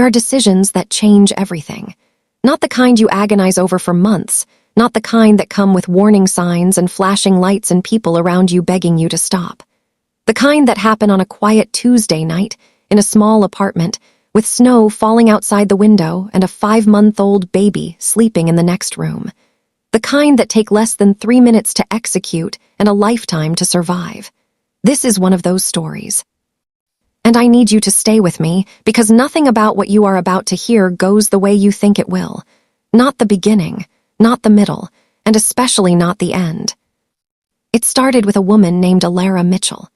are decisions that change everything. Not the kind you agonize over for months, not the kind that come with warning signs and flashing lights and people around you begging you to stop. The kind that happen on a quiet Tuesday night in a small apartment with snow falling outside the window and a 5-month-old baby sleeping in the next room. The kind that take less than 3 minutes to execute and a lifetime to survive. This is one of those stories. And I need you to stay with me because nothing about what you are about to hear goes the way you think it will. Not the beginning, not the middle, and especially not the end. It started with a woman named Elara Mitchell,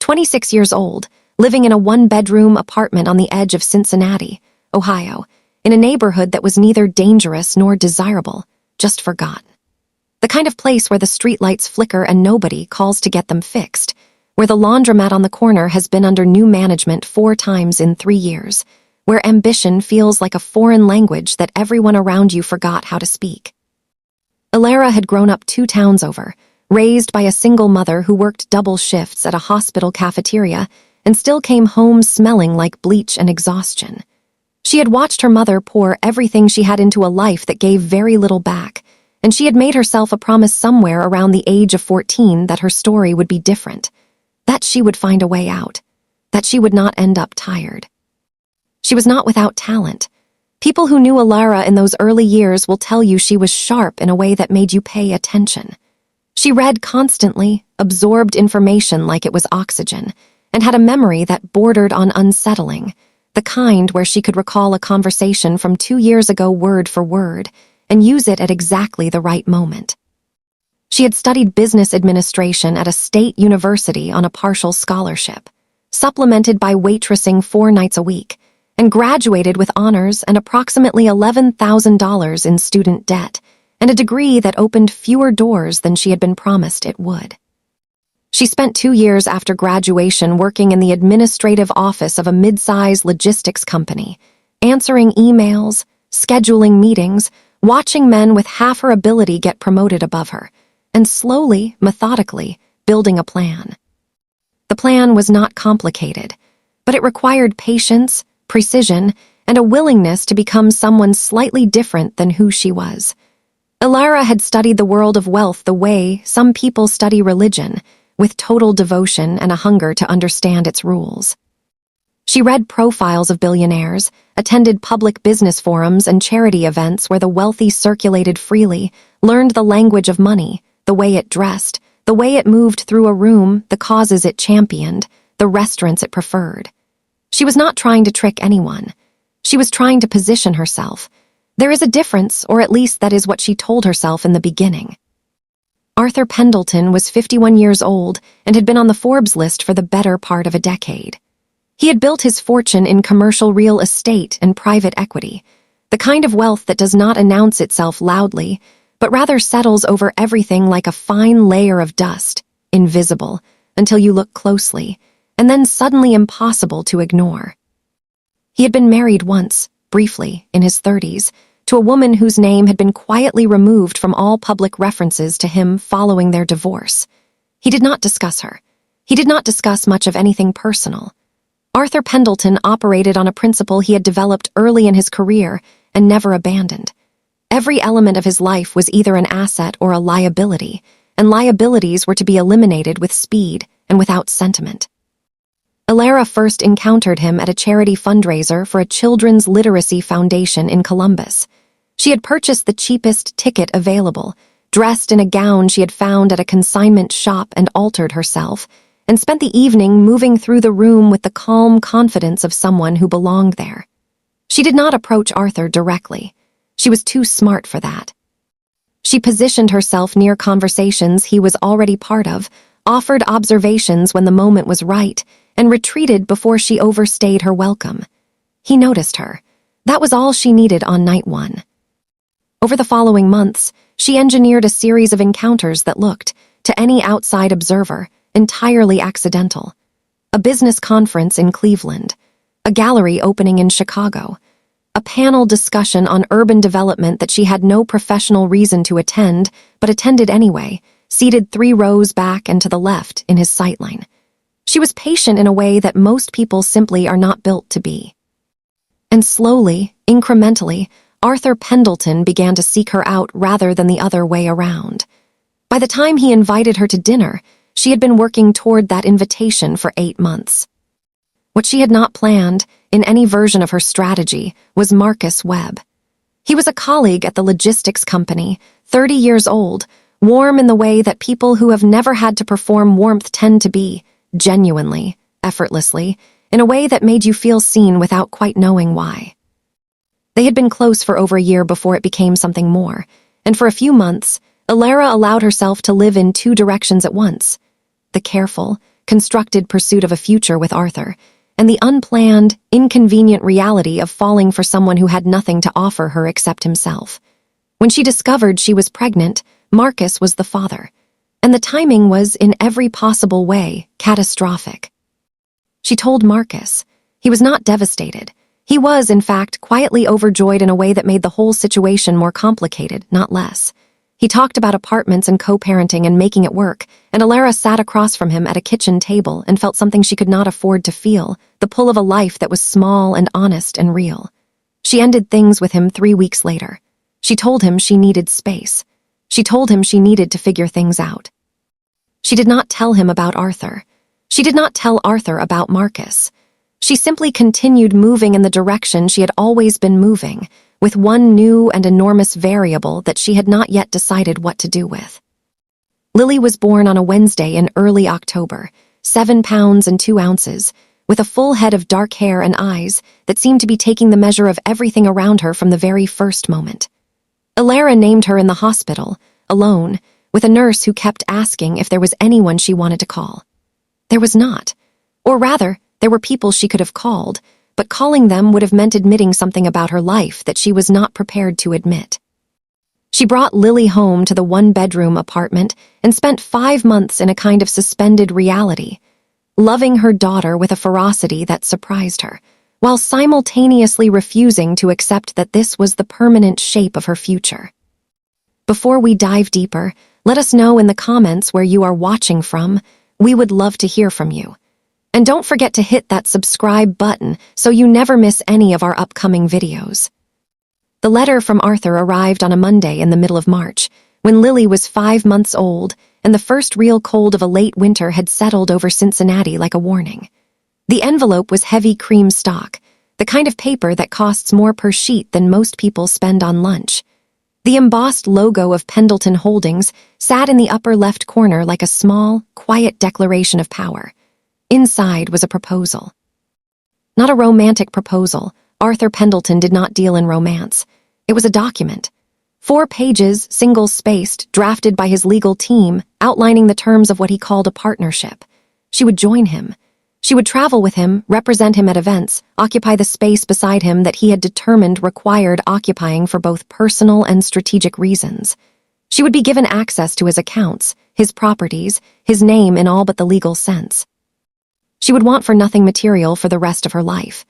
26 years old, living in a 1-bedroom apartment on the edge of Cincinnati, Ohio, in a neighborhood that was neither dangerous nor desirable, just forgotten. The kind of place where the streetlights flicker and nobody calls to get them fixed, where the laundromat on the corner has been under new management 4 times in 3 years, where ambition feels like a foreign language that everyone around you forgot how to speak. Elara had grown up 2 towns over, raised by a single mother who worked double shifts at a hospital cafeteria and still came home smelling like bleach and exhaustion. She had watched her mother pour everything she had into a life that gave very little back, and she had made herself a promise somewhere around the age of 14 that her story would be different, that she would find a way out, that she would not end up tired. She was not without talent. People who knew Elara in those early years will tell you she was sharp in a way that made you pay attention. She read constantly, absorbed information like it was oxygen, and had a memory that bordered on unsettling, the kind where she could recall a conversation from 2 years ago word for word and use it at exactly the right moment. She had studied business administration at a state university on a partial scholarship, supplemented by waitressing 4 nights a week, and graduated with honors and approximately $11,000 in student debt, and a degree that opened fewer doors than she had been promised it would. She spent 2 years after graduation working in the administrative office of a mid-size logistics company, answering emails, scheduling meetings, watching men with half her ability get promoted above her, and slowly, methodically, building a plan. The plan was not complicated, but it required patience, precision, and a willingness to become someone slightly different than who she was. Elara had studied the world of wealth the way some people study religion, with total devotion and a hunger to understand its rules. She read profiles of billionaires, attended public business forums and charity events where the wealthy circulated freely, learned the language of money, the way it dressed, the way it moved through a room, the causes it championed, the restaurants it preferred. She was not trying to trick anyone. She was trying to position herself. There is a difference, or at least that is what she told herself in the beginning. Arthur Pendleton was 51 years old and had been on the Forbes list for the better part of a decade. He had built his fortune in commercial real estate and private equity, the kind of wealth that does not announce itself loudly, but rather settles over everything like a fine layer of dust, invisible, until you look closely, and then suddenly impossible to ignore. He had been married once, briefly, in his 30s, to a woman whose name had been quietly removed from all public references to him following their divorce. He did not discuss her. He did not discuss much of anything personal. Arthur Pendleton operated on a principle he had developed early in his career and never abandoned. Every element of his life was either an asset or a liability, and liabilities were to be eliminated with speed and without sentiment. Elara first encountered him at a charity fundraiser for a children's literacy foundation in Columbus. She had purchased the cheapest ticket available, dressed in a gown she had found at a consignment shop and altered herself, and spent the evening moving through the room with the calm confidence of someone who belonged there. She did not approach Arthur directly. She was too smart for that. She positioned herself near conversations he was already part of, offered observations when the moment was right, and retreated before she overstayed her welcome. He noticed her. That was all she needed on night 1. Over the following months, she engineered a series of encounters that looked, to any outside observer, entirely accidental. A business conference in Cleveland, a gallery opening in Chicago, a panel discussion on urban development that she had no professional reason to attend, but attended anyway, seated 3 rows back and to the left in his sightline. She was patient in a way that most people simply are not built to be. And slowly, incrementally, Arthur Pendleton began to seek her out rather than the other way around. By the time he invited her to dinner, she had been working toward that invitation for 8 months. What she had not planned, in any version of her strategy, was Marcus Webb. He was a colleague at the logistics company, 30 years old, warm in the way that people who have never had to perform warmth tend to be, genuinely, effortlessly, in a way that made you feel seen without quite knowing why. They had been close for over a year before it became something more, and for a few months, Elara allowed herself to live in 2 directions at once: the careful, constructed pursuit of a future with Arthur, and the unplanned, inconvenient reality of falling for someone who had nothing to offer her except himself. When she discovered she was pregnant, Marcus was the father, and the timing was, in every possible way, catastrophic. She told Marcus. He was not devastated. He was, in fact, quietly overjoyed in a way that made the whole situation more complicated, not less. He talked about apartments and co-parenting and making it work, and Elara sat across from him at a kitchen table and felt something she could not afford to feel, the pull of a life that was small and honest and real. She ended things with him 3 weeks later. She told him she needed space. She told him she needed to figure things out. She did not tell him about Arthur. She did not tell Arthur about Marcus. She simply continued moving in the direction she had always been moving, with one new and enormous variable that she had not yet decided what to do with. Lily was born on a Wednesday in early October, 7 pounds and 2 ounces, with a full head of dark hair and eyes that seemed to be taking the measure of everything around her from the very first moment. Elara named her in the hospital, alone, with a nurse who kept asking if there was anyone she wanted to call. There was not. Or rather, there were people she could have called, but calling them would have meant admitting something about her life that she was not prepared to admit. She brought Lily home to the 1-bedroom apartment and spent 5 months in a kind of suspended reality, loving her daughter with a ferocity that surprised her, while simultaneously refusing to accept that this was the permanent shape of her future. Before we dive deeper, let us know in the comments where you are watching from. We would love to hear from you. And don't forget to hit that subscribe button so you never miss any of our upcoming videos. The letter from Arthur arrived on a Monday in the middle of March, when Lily was 5 months old and the first real cold of a late winter had settled over Cincinnati like a warning. The envelope was heavy cream stock, the kind of paper that costs more per sheet than most people spend on lunch. The embossed logo of Pendleton Holdings sat in the upper left corner like a small, quiet declaration of power. Inside was a proposal. Not a romantic proposal. Arthur Pendleton did not deal in romance. It was a document. 4 pages, single-spaced, drafted by his legal team, outlining the terms of what he called a partnership. She would join him. She would travel with him, represent him at events, occupy the space beside him that he had determined required occupying for both personal and strategic reasons. She would be given access to his accounts, his properties, his name in all but the legal sense. She would want for nothing material for the rest of her life.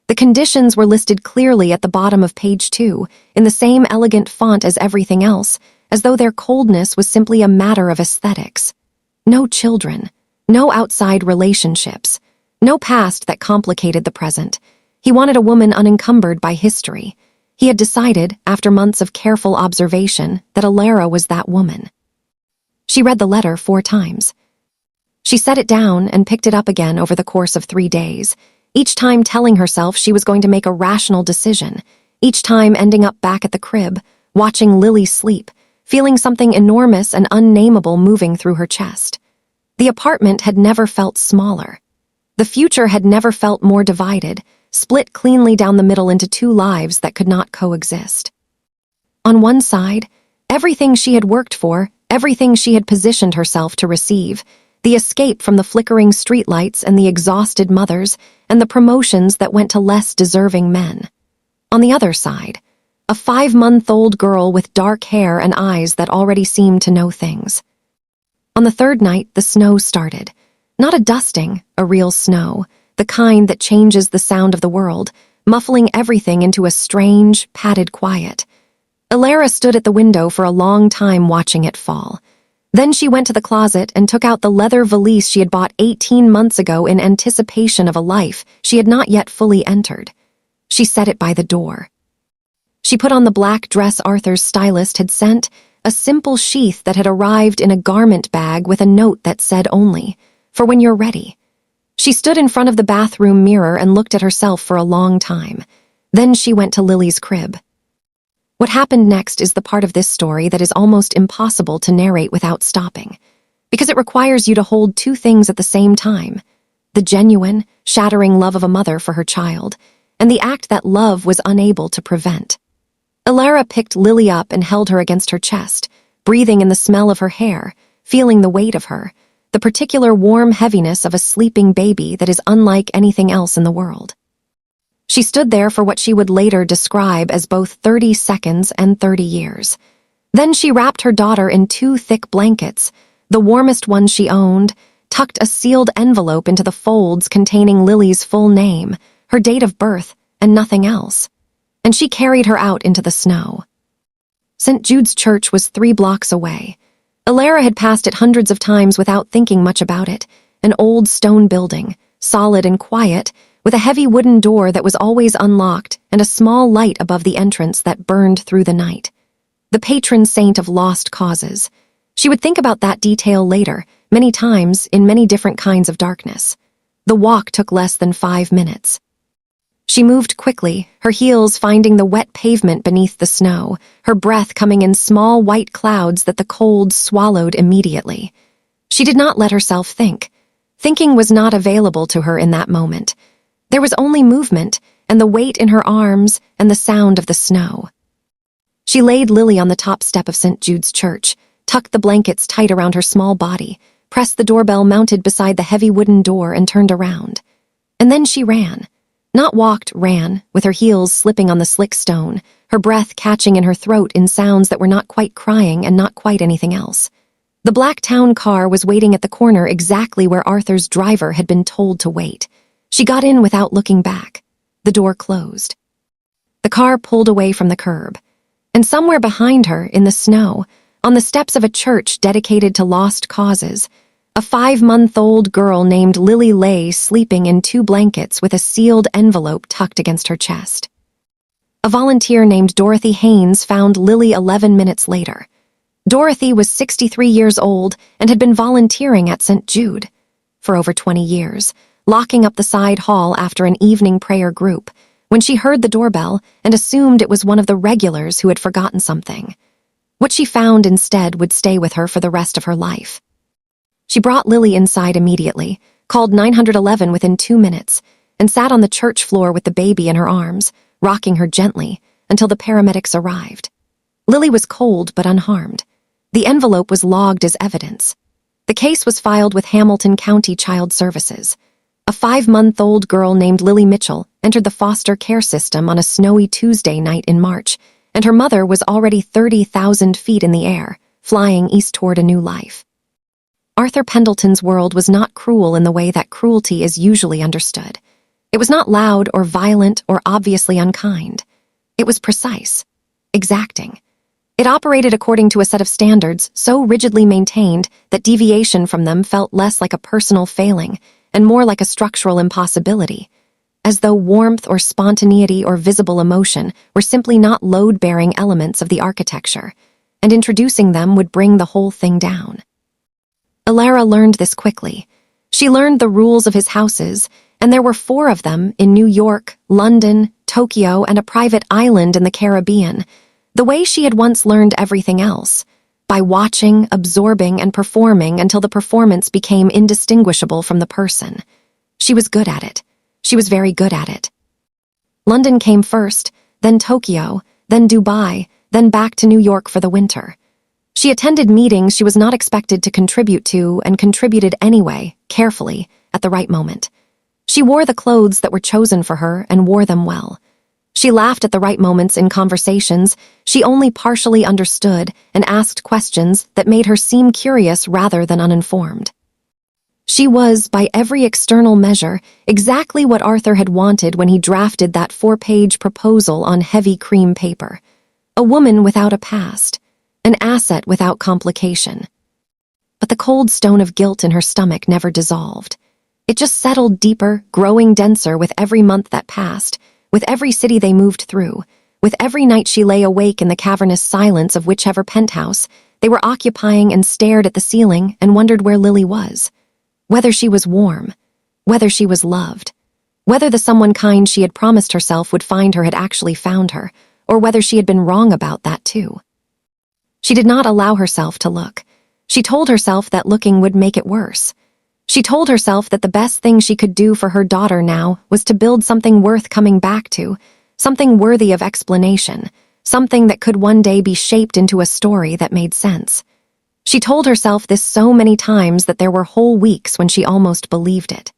The conditions were listed clearly at the bottom of page 2, in the same elegant font as everything else, as though their coldness was simply a matter of aesthetics. No children, no outside relationships, no past that complicated the present. He wanted a woman unencumbered by history. He had decided, after months of careful observation, that Elara was that woman. She read the letter 4 times. She set it down and picked it up again over the course of 3 days, each time telling herself she was going to make a rational decision, each time ending up back at the crib, watching Lily sleep, feeling something enormous and unnameable moving through her chest. The apartment had never felt smaller. The future had never felt more divided, split cleanly down the middle into 2 lives that could not coexist. On one side, everything she had worked for, everything she had positioned herself to receive, the escape from the flickering streetlights and the exhausted mothers, and the promotions that went to less deserving men. On the other side, a 5-month-old girl with dark hair and eyes that already seemed to know things. On the 3rd night, the snow started. Not a dusting, a real snow, the kind that changes the sound of the world, muffling everything into a strange, padded quiet. Elara stood at the window for a long time watching it fall. Then she went to the closet and took out the leather valise she had bought 18 months ago in anticipation of a life she had not yet fully entered. She set it by the door. She put on the black dress Arthur's stylist had sent, a simple sheath that had arrived in a garment bag with a note that said only, "For when you're ready." She stood in front of the bathroom mirror and looked at herself for a long time. Then she went to Lily's crib. What happened next is the part of this story that is almost impossible to narrate without stopping, because it requires you to hold two things at the same time: the genuine, shattering love of a mother for her child, and the act that love was unable to prevent. Elara picked Lily up and held her against her chest, breathing in the smell of her hair, feeling the weight of her, the particular warm heaviness of a sleeping baby that is unlike anything else in the world. She stood there for what she would later describe as both 30 seconds and 30 years. Then she wrapped her daughter in two thick blankets, the warmest one she owned, tucked a sealed envelope into the folds containing Lily's full name, her date of birth, and nothing else. And she carried her out into the snow. St. Jude's Church was 3 blocks away. Elara had passed it hundreds of times without thinking much about it, an old stone building, solid and quiet, with a heavy wooden door that was always unlocked and a small light above the entrance that burned through the night. The patron saint of lost causes. She would think about that detail later, many times in many different kinds of darkness. The walk took less than 5 minutes. She moved quickly, her heels finding the wet pavement beneath the snow, her breath coming in small white clouds that the cold swallowed immediately. She did not let herself think. Thinking was not available to her in that moment. There was only movement, and the weight in her arms, and the sound of the snow. She laid Lily on the top step of St. Jude's Church, tucked the blankets tight around her small body, pressed the doorbell mounted beside the heavy wooden door, and turned around. And then she ran. Not walked, ran, with her heels slipping on the slick stone, her breath catching in her throat in sounds that were not quite crying and not quite anything else. The black town car was waiting at the corner exactly where Arthur's driver had been told to wait. She got in without looking back. The door closed. The car pulled away from the curb. And somewhere behind her, in the snow, on the steps of a church dedicated to lost causes, a 5-month-old girl named Lily lay sleeping in 2 blankets with a sealed envelope tucked against her chest. A volunteer named Dorothy Haynes found Lily 11 minutes later. Dorothy was 63 years old and had been volunteering at St. Jude for over 20 years, locking up the side hall after an evening prayer group, when she heard the doorbell and assumed it was one of the regulars who had forgotten something. What she found instead would stay with her for the rest of her life. She brought Lily inside immediately, called 911 within 2 minutes, and sat on the church floor with the baby in her arms, rocking her gently, until the paramedics arrived. Lily was cold but unharmed. The envelope was logged as evidence. The case was filed with Hamilton County Child Services. A 5-month-old girl named Lily Mitchell entered the foster care system on a snowy Tuesday night in March, and her mother was already 30,000 feet in the air, flying east toward a new life. Arthur Pendleton's world was not cruel in the way that cruelty is usually understood. It was not loud or violent or obviously unkind. It was precise, exacting. It operated according to a set of standards so rigidly maintained that deviation from them felt less like a personal failing and more like a structural impossibility, as though warmth or spontaneity or visible emotion were simply not load-bearing elements of the architecture, and introducing them would bring the whole thing down. Elara learned this quickly. She learned the rules of his houses, and there were 4 of them in New York, London, Tokyo, and a private island in the Caribbean, the way she had once learned everything else, by watching, absorbing, and performing until the performance became indistinguishable from the person. She was good at it. She was very good at it. London came first, then Tokyo, then Dubai, then back to New York for the winter. She attended meetings she was not expected to contribute to and contributed anyway, carefully, at the right moment. She wore the clothes that were chosen for her and wore them well. She laughed at the right moments in conversations she only partially understood and asked questions that made her seem curious rather than uninformed. She was, by every external measure, exactly what Arthur had wanted when he drafted that 4-page proposal on heavy cream paper. A woman without a past. An asset without complication. But the cold stone of guilt in her stomach never dissolved. It just settled deeper, growing denser with every month that passed, With every city they moved through, with every night she lay awake in the cavernous silence of whichever penthouse, they were occupying and stared at the ceiling and wondered where Lily was. Whether she was warm, whether she was loved, whether the someone kind she had promised herself would find her had actually found her, or whether she had been wrong about that too. She did not allow herself to look. She told herself that looking would make it worse. She told herself that the best thing she could do for her daughter now was to build something worth coming back to, something worthy of explanation, something that could one day be shaped into a story that made sense. She told herself this so many times that there were whole weeks when she almost believed it.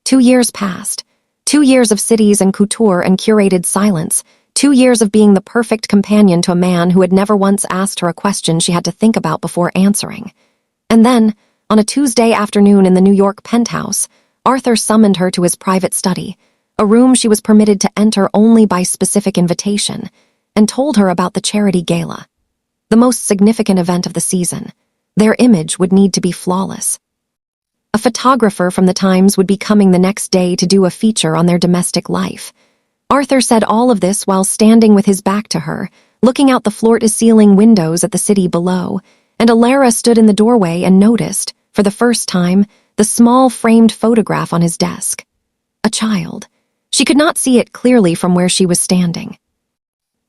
2 years passed. 2 years of cities and couture and curated silence. 2 years of being the perfect companion to a man who had never once asked her a question she had to think about before answering. And then, on a Tuesday afternoon in the New York penthouse, Arthur summoned her to his private study, a room she was permitted to enter only by specific invitation, and told her about the charity gala. The most significant event of the season. Their image would need to be flawless. A photographer from the Times would be coming the next day to do a feature on their domestic life. Arthur said all of this while standing with his back to her, looking out the floor-to-ceiling windows at the city below, and Elara stood in the doorway and noticed, for the first time, the small framed photograph on his desk. A child. She could not see it clearly from where she was standing.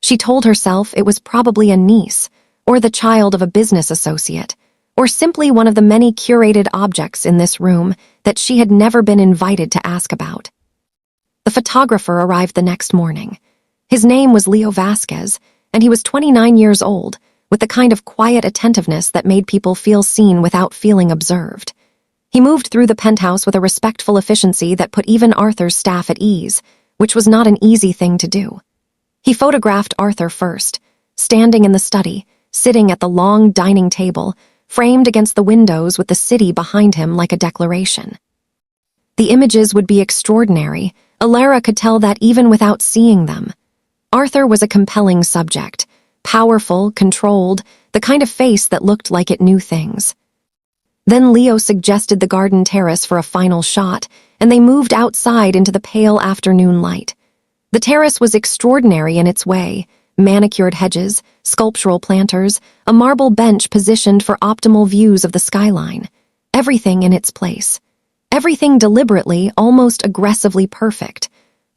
She told herself it was probably a niece, or the child of a business associate, or simply one of the many curated objects in this room that she had never been invited to ask about. The photographer arrived the next morning. His name was Leo Vasquez, and he was 29 years old, with the kind of quiet attentiveness that made people feel seen without feeling observed. He moved through the penthouse with a respectful efficiency that put even Arthur's staff at ease, which was not an easy thing to do. He photographed Arthur first, standing in the study, sitting at the long dining table, framed against the windows with the city behind him like a declaration. The images would be extraordinary. Elara could tell that even without seeing them. Arthur was a compelling subject, powerful, controlled, the kind of face that looked like it knew things. Then Leo suggested the garden terrace for a final shot, and they moved outside into the pale afternoon light. The terrace was extraordinary in its way. Manicured hedges, sculptural planters, a marble bench positioned for optimal views of the skyline. Everything in its place. Everything deliberately, almost aggressively perfect.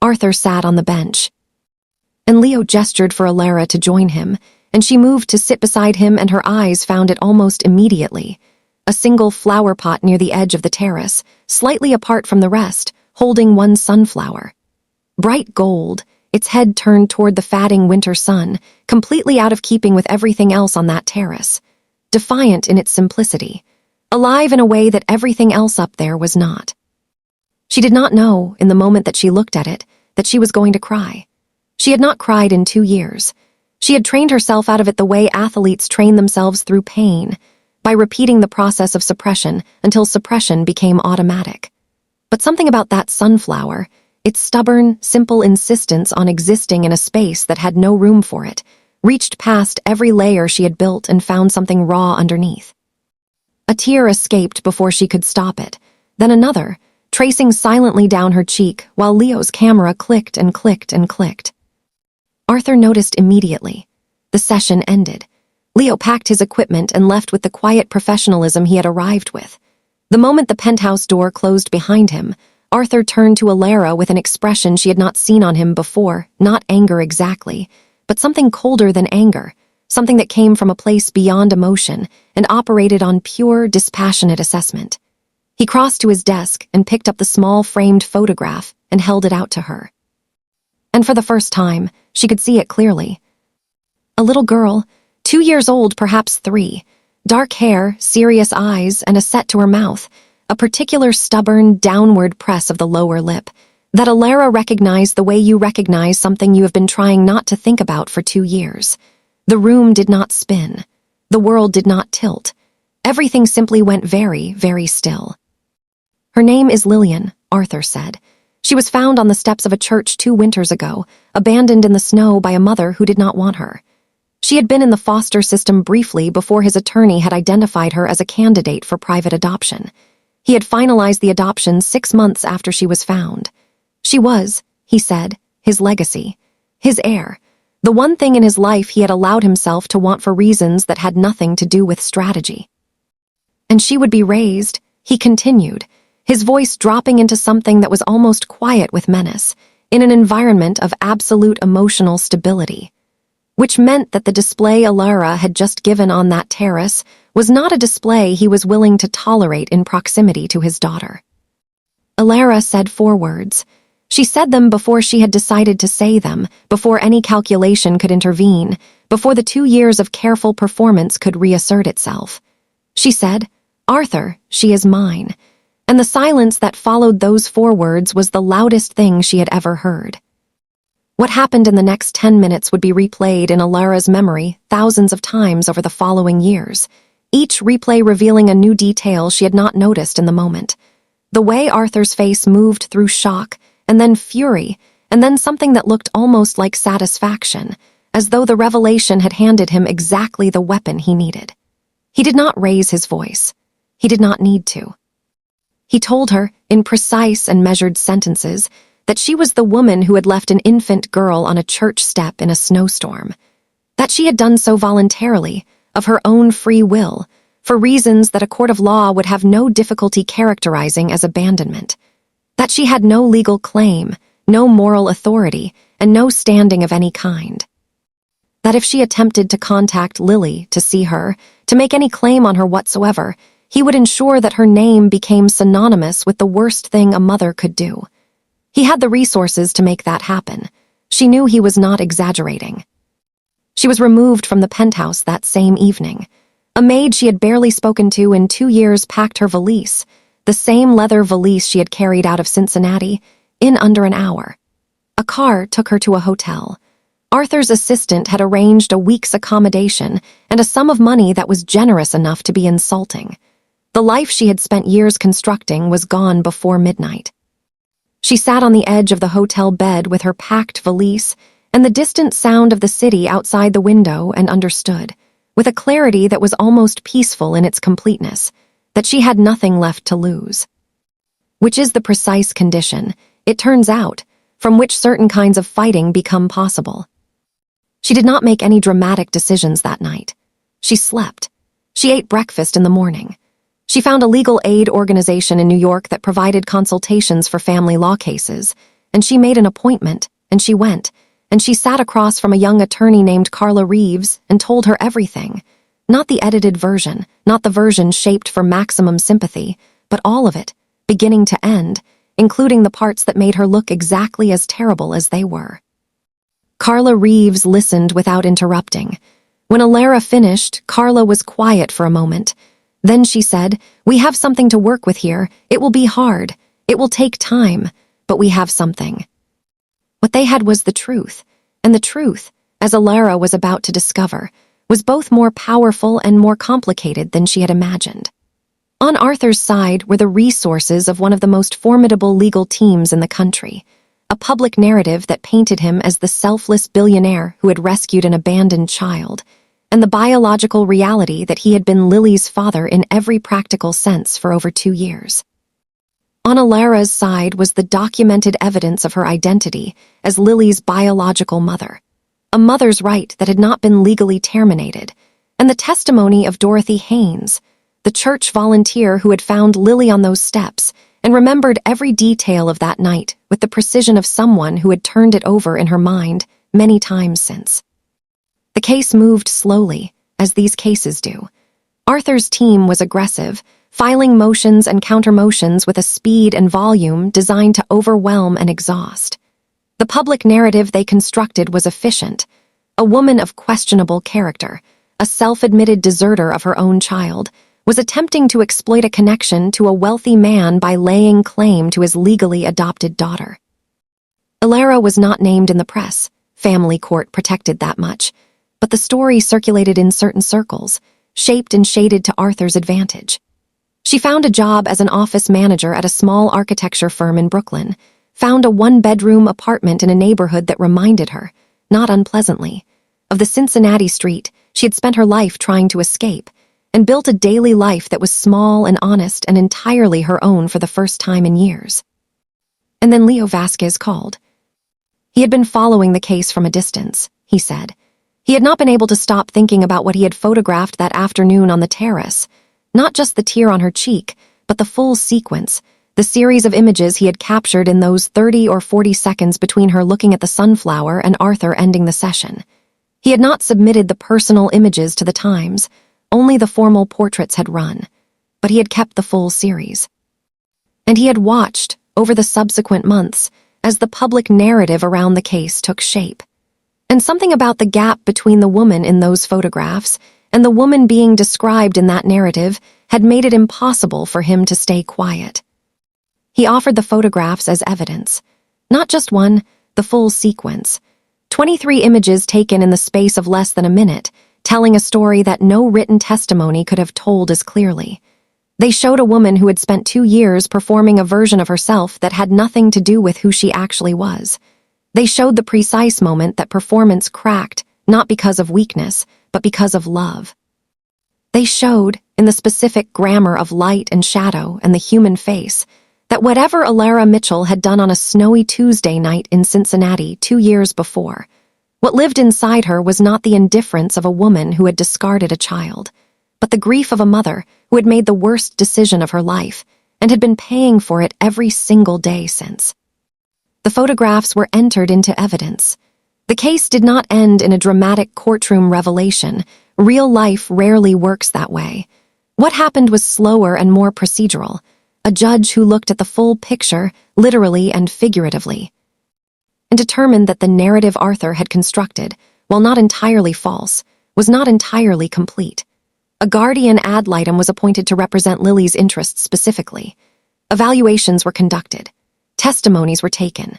Arthur sat on the bench. And Leo gestured for Elara to join him, and she moved to sit beside him, and her eyes found it almost immediately. A single flower pot near the edge of the terrace, slightly apart from the rest, holding one sunflower. Bright gold, its head turned toward the fatting winter sun, completely out of keeping with everything else on that terrace. Defiant in its simplicity. Alive in a way that everything else up there was not. She did not know, in the moment that she looked at it, that she was going to cry. She had not cried in 2 years. She had trained herself out of it the way athletes train themselves through pain, by repeating the process of suppression until suppression became automatic. But something about that sunflower, its stubborn, simple insistence on existing in a space that had no room for it, reached past every layer she had built and found something raw underneath. A tear escaped before she could stop it, then another, tracing silently down her cheek while Leo's camera clicked and clicked and clicked. Arthur noticed immediately. The session ended. Leo packed his equipment and left with the quiet professionalism he had arrived with. The moment the penthouse door closed behind him, Arthur turned to Elara with an expression she had not seen on him before, not anger exactly, but something colder than anger, something that came from a place beyond emotion and operated on pure, dispassionate assessment. He crossed to his desk and picked up the small framed photograph and held it out to her. And for the first time, she could see it clearly. A little girl, 2 years old, perhaps 3, dark hair, serious eyes, and a set to her mouth, a particular stubborn, downward press of the lower lip, that Elara recognized the way you recognize something you have been trying not to think about for 2 years. The room did not spin. The world did not tilt. Everything simply went very, very still. Her name is Lillian, Arthur said. She was found on the steps of a church 2 winters ago, abandoned in the snow by a mother who did not want her. She had been in the foster system briefly before his attorney had identified her as a candidate for private adoption. He had finalized the adoption 6 months after she was found. She was, he said, his legacy, his heir, the one thing in his life he had allowed himself to want for reasons that had nothing to do with strategy. And she would be raised, he continued, his voice dropping into something that was almost quiet with menace, in an environment of absolute emotional stability. Which meant that the display Elara had just given on that terrace was not a display he was willing to tolerate in proximity to his daughter. Elara said 4 words. She said them before she had decided to say them, before any calculation could intervene, before the 2 years of careful performance could reassert itself. She said, "Arthur, she is mine." And the silence that followed those 4 words was the loudest thing she had ever heard. What happened in the next 10 minutes would be replayed in Elara's memory thousands of times over the following years, each replay revealing a new detail she had not noticed in the moment. The way Arthur's face moved through shock, and then fury, and then something that looked almost like satisfaction, as though the revelation had handed him exactly the weapon he needed. He did not raise his voice. He did not need to. He told her, in precise and measured sentences, that she was the woman who had left an infant girl on a church step in a snowstorm. That she had done so voluntarily, of her own free will, for reasons that a court of law would have no difficulty characterizing as abandonment. That she had no legal claim, no moral authority, and no standing of any kind. That if she attempted to contact Lily to see her, to make any claim on her whatsoever, he would ensure that her name became synonymous with the worst thing a mother could do. He had the resources to make that happen. She knew he was not exaggerating. She was removed from the penthouse that same evening. A maid she had barely spoken to in 2 years packed her valise, the same leather valise she had carried out of Cincinnati, in under an hour. A car took her to a hotel. Arthur's assistant had arranged a week's accommodation and a sum of money that was generous enough to be insulting. The life she had spent years constructing was gone before midnight. She sat on the edge of the hotel bed with her packed valise and the distant sound of the city outside the window and understood, with a clarity that was almost peaceful in its completeness, that she had nothing left to lose. Which is the precise condition, it turns out, from which certain kinds of fighting become possible. She did not make any dramatic decisions that night. She slept. She ate breakfast in the morning. She found a legal aid organization in New York that provided consultations for family law cases, and she made an appointment, and she went, and she sat across from a young attorney named Carla Reeves and told her everything. Not the edited version, not the version shaped for maximum sympathy, but all of it, beginning to end, including the parts that made her look exactly as terrible as they were. Carla Reeves listened without interrupting. When Elara finished, Carla was quiet for a moment. Then she said, "We have something to work with here. It will be hard. It will take time, but we have something." What they had was the truth, and the truth, as Elara was about to discover, was both more powerful and more complicated than she had imagined. On Arthur's side were the resources of one of the most formidable legal teams in the country, a public narrative that painted him as the selfless billionaire who had rescued an abandoned child, and the biological reality that he had been Lily's father in every practical sense for over 2 years. On Elara's side was the documented evidence of her identity as Lily's biological mother, a mother's right that had not been legally terminated, and the testimony of Dorothy Haynes, the church volunteer who had found Lily on those steps and remembered every detail of that night with the precision of someone who had turned it over in her mind many times since. The case moved slowly, as these cases do. Arthur's team was aggressive, filing motions and countermotions with a speed and volume designed to overwhelm and exhaust. The public narrative they constructed was efficient. A woman of questionable character, a self-admitted deserter of her own child, was attempting to exploit a connection to a wealthy man by laying claim to his legally adopted daughter. Elara was not named in the press. Family court protected that much. But the story circulated in certain circles, shaped and shaded to Arthur's advantage. She found a job as an office manager at a small architecture firm in Brooklyn, found a 1-bedroom apartment in a neighborhood that reminded her, not unpleasantly, of the Cincinnati street she had spent her life trying to escape, and built a daily life that was small and honest and entirely her own for the first time in years. And then Leo Vasquez called. He had been following the case from a distance, he said. He had not been able to stop thinking about what he had photographed that afternoon on the terrace. Not just the tear on her cheek, but the full sequence, the series of images he had captured in those 30 or 40 seconds between her looking at the sunflower and Arthur ending the session. He had not submitted the personal images to the Times, only the formal portraits had run, but he had kept the full series. And he had watched, over the subsequent months, as the public narrative around the case took shape. And something about the gap between the woman in those photographs and the woman being described in that narrative had made it impossible for him to stay quiet. He offered the photographs as evidence. Not just one, the full sequence. 23 images taken in the space of less than a minute, telling a story that no written testimony could have told as clearly. They showed a woman who had spent 2 years performing a version of herself that had nothing to do with who she actually was. They showed the precise moment that performance cracked, not because of weakness, but because of love. They showed, in the specific grammar of light and shadow and the human face, that whatever Elara Mitchell had done on a snowy Tuesday night in Cincinnati 2 years before, what lived inside her was not the indifference of a woman who had discarded a child, but the grief of a mother who had made the worst decision of her life and had been paying for it every single day since. The photographs were entered into evidence. The case did not end in a dramatic courtroom revelation. Real life rarely works that way. What happened was slower and more procedural. A judge who looked at the full picture, literally and figuratively, and determined that the narrative Arthur had constructed, while not entirely false, was not entirely complete. A guardian ad litem was appointed to represent Lily's interests specifically. Evaluations were conducted. Testimonies were taken.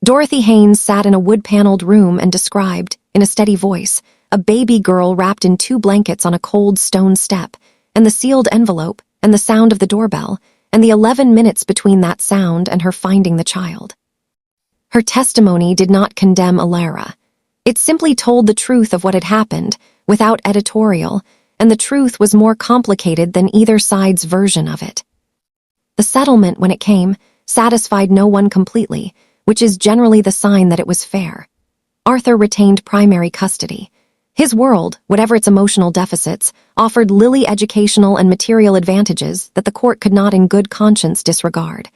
Dorothy Haynes sat in a wood-paneled room and described, in a steady voice, a baby girl wrapped in 2 blankets on a cold stone step, and the sealed envelope, and the sound of the doorbell, and the 11 minutes between that sound and her finding the child. Her testimony did not condemn Elara. It simply told the truth of what had happened, without editorial, and the truth was more complicated than either side's version of it. The settlement, when it came, satisfied no one completely, which is generally the sign that it was fair. Arthur retained primary custody. His world, whatever its emotional deficits, offered Lily educational and material advantages that the court could not in good conscience disregard.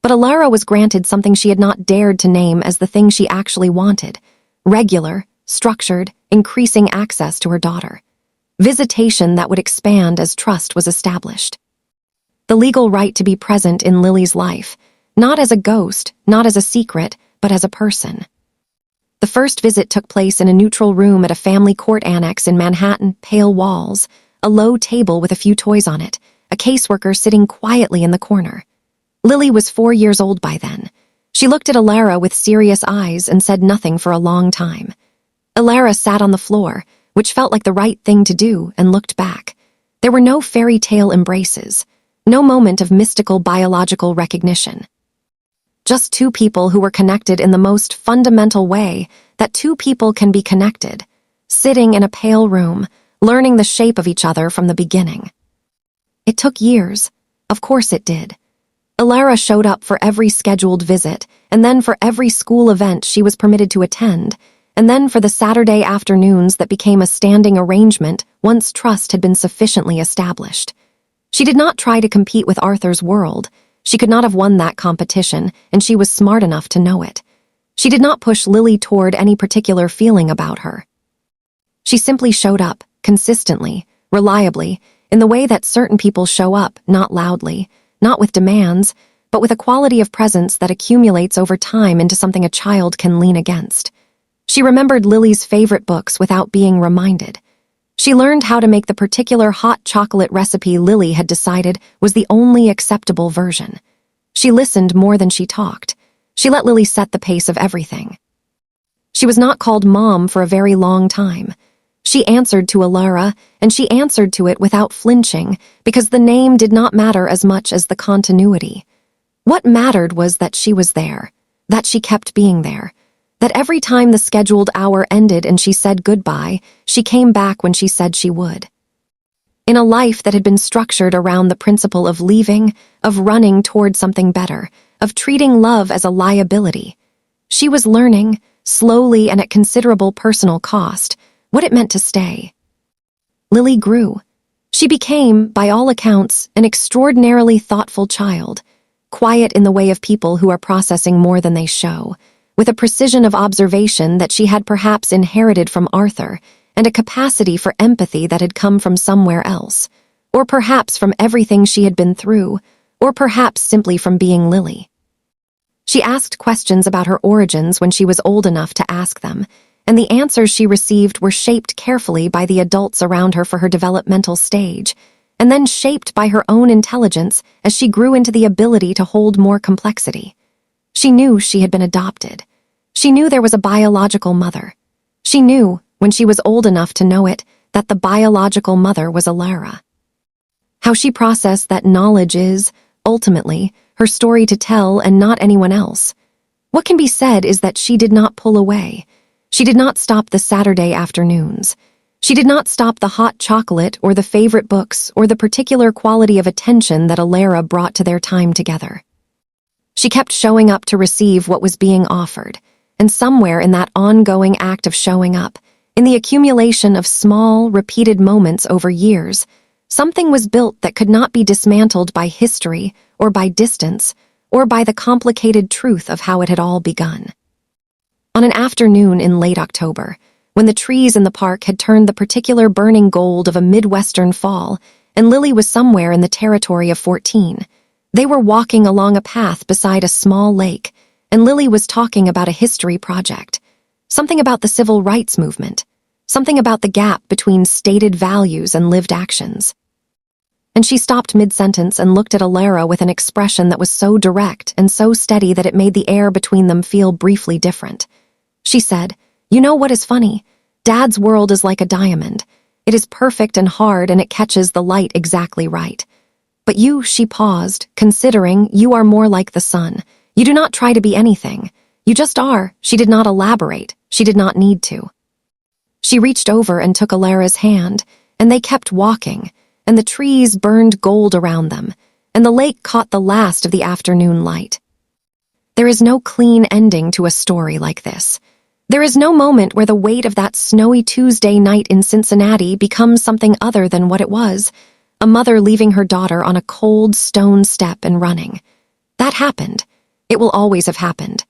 But Elara was granted something she had not dared to name as the thing she actually wanted: regular, structured, increasing access to her daughter. Visitation that would expand as trust was established. The legal right to be present in Lily's life, not as a ghost, not as a secret, but as a person. The first visit took place in a neutral room at a family court annex in Manhattan, pale walls, a low table with a few toys on it, a caseworker sitting quietly in the corner. Lily was 4 years old by then. She looked at Elara with serious eyes and said nothing for a long time. Elara sat on the floor, which felt like the right thing to do, and looked back. There were no fairy tale embraces, no moment of mystical biological recognition. Just 2 people who were connected in the most fundamental way that 2 people can be connected, sitting in a pale room, learning the shape of each other from the beginning. It took years. Of course it did. Elara showed up for every scheduled visit, and then for every school event she was permitted to attend, and then for the Saturday afternoons that became a standing arrangement once trust had been sufficiently established. She did not try to compete with Arthur's world. She could not have won that competition, and she was smart enough to know it. She did not push Lily toward any particular feeling about her. She simply showed up, consistently, reliably, in the way that certain people show up, not loudly, not with demands, but with a quality of presence that accumulates over time into something a child can lean against. She remembered Lily's favorite books without being reminded. She learned how to make the particular hot chocolate recipe Lily had decided was the only acceptable version. She listened more than she talked. She let Lily set the pace of everything. She was not called Mom for a very long time. She answered to Elara, and she answered to it without flinching, because the name did not matter as much as the continuity. What mattered was that she was there, that she kept being there, that every time the scheduled hour ended and she said goodbye, she came back when she said she would. In a life that had been structured around the principle of leaving, of running toward something better, of treating love as a liability, She was learning, slowly and at considerable personal cost, what it meant to stay. Lily grew. She became, by all accounts, an extraordinarily thoughtful child, quiet in the way of people who are processing more than they show, with a precision of observation that she had perhaps inherited from Arthur, and a capacity for empathy that had come from somewhere else, or perhaps from everything she had been through, or perhaps simply from being Lily. She asked questions about her origins when she was old enough to ask them, and the answers she received were shaped carefully by the adults around her for her developmental stage, and then shaped by her own intelligence as she grew into the ability to hold more complexity. She knew she had been adopted. She knew there was a biological mother. She knew, when she was old enough to know it, that the biological mother was Elara. How she processed that knowledge is, ultimately, her story to tell and not anyone else. What can be said is that she did not pull away. She did not stop the Saturday afternoons. She did not stop the hot chocolate or the favorite books or the particular quality of attention that Elara brought to their time together. She kept showing up to receive what was being offered, and somewhere in that ongoing act of showing up, in the accumulation of small, repeated moments over years, something was built that could not be dismantled by history or by distance or by the complicated truth of how it had all begun. On an afternoon in late October, when the trees in the park had turned the particular burning gold of a Midwestern fall, and Lily was somewhere in the territory of 14, they were walking along a path beside a small lake, and Lily was talking about a history project, something about the civil rights movement, something about the gap between stated values and lived actions. And she stopped mid-sentence and looked at Elara with an expression that was so direct and so steady that it made the air between them feel briefly different. She said, "You know what is funny? Dad's world is like a diamond. It is perfect and hard, and it catches the light exactly right. But you," she paused, considering, "you are more like the sun. You do not try to be anything. You just are." She did not elaborate. She did not need to. She reached over and took Elara's hand, and they kept walking, and the trees burned gold around them, and the lake caught the last of the afternoon light. There is no clean ending to a story like this. There is no moment where the weight of that snowy Tuesday night in Cincinnati becomes something other than what it was, a mother leaving her daughter on a cold stone step and running. That happened. It will always have happened.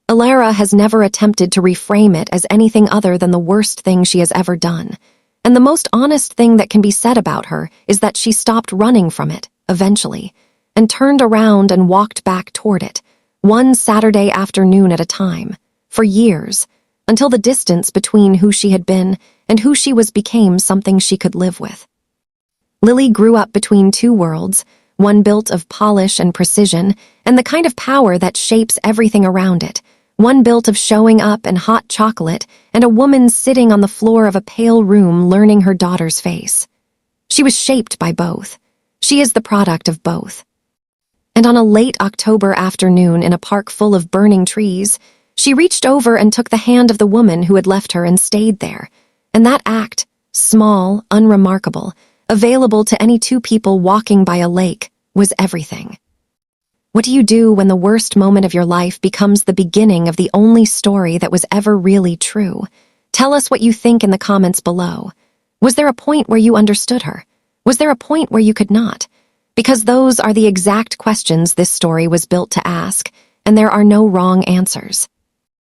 Elara has never attempted to reframe it as anything other than the worst thing she has ever done, and the most honest thing that can be said about her is that she stopped running from it, eventually, and turned around and walked back toward it, one Saturday afternoon at a time, for years, until the distance between who she had been and who she was became something she could live with. Lily grew up between two worlds, one built of polish and precision and the kind of power that shapes everything around it, one built of showing up and hot chocolate and a woman sitting on the floor of a pale room learning her daughter's face. She was shaped by both. She is the product of both. And on a late October afternoon in a park full of burning trees, she reached over and took the hand of the woman who had left her and stayed there, and that act, small, unremarkable, available to any two people walking by a lake, was everything. What do you do when the worst moment of your life becomes the beginning of the only story that was ever really true? Tell us what you think in the comments below. Was there a point where you understood her? Was there a point where you could not? Because those are the exact questions this story was built to ask, and there are no wrong answers.